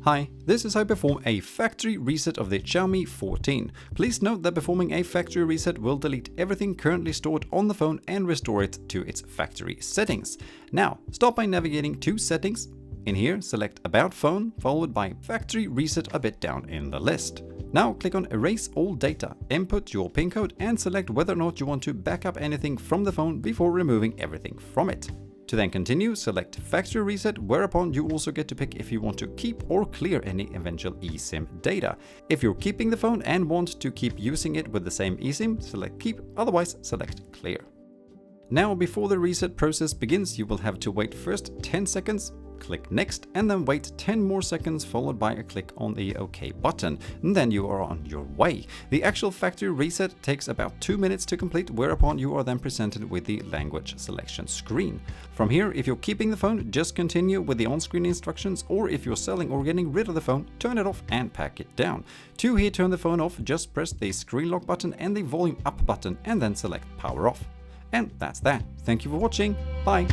Hi, this is how to perform a factory reset of the Xiaomi 14. Please note that performing a factory reset will delete everything currently stored on the phone and restore it to its factory settings. Now, start by navigating to Settings. In here, select About Phone, followed by Factory Reset a bit down in the list. Now click on Erase All Data, input your PIN code and select whether or not you want to back up anything from the phone before removing everything from it. To then continue, select Factory Reset, whereupon you also get to pick if you want to keep or clear any eventual eSIM data. If you're keeping the phone and want to keep using it with the same eSIM, select Keep, otherwise select Clear. Now, before the reset process begins, you will have to wait first 10 seconds, click Next, and then wait 10 more seconds, followed by a click on the OK button. And then you are on your way. The actual factory reset takes about 2 minutes to complete, whereupon you are then presented with the language selection screen. From here, if you're keeping the phone, just continue with the on-screen instructions, or if you're selling or getting rid of the phone, turn it off and pack it down. To here turn the phone off, just press the screen lock button and the volume up button, and then select Power Off. And that's that. Thank you for watching. Bye.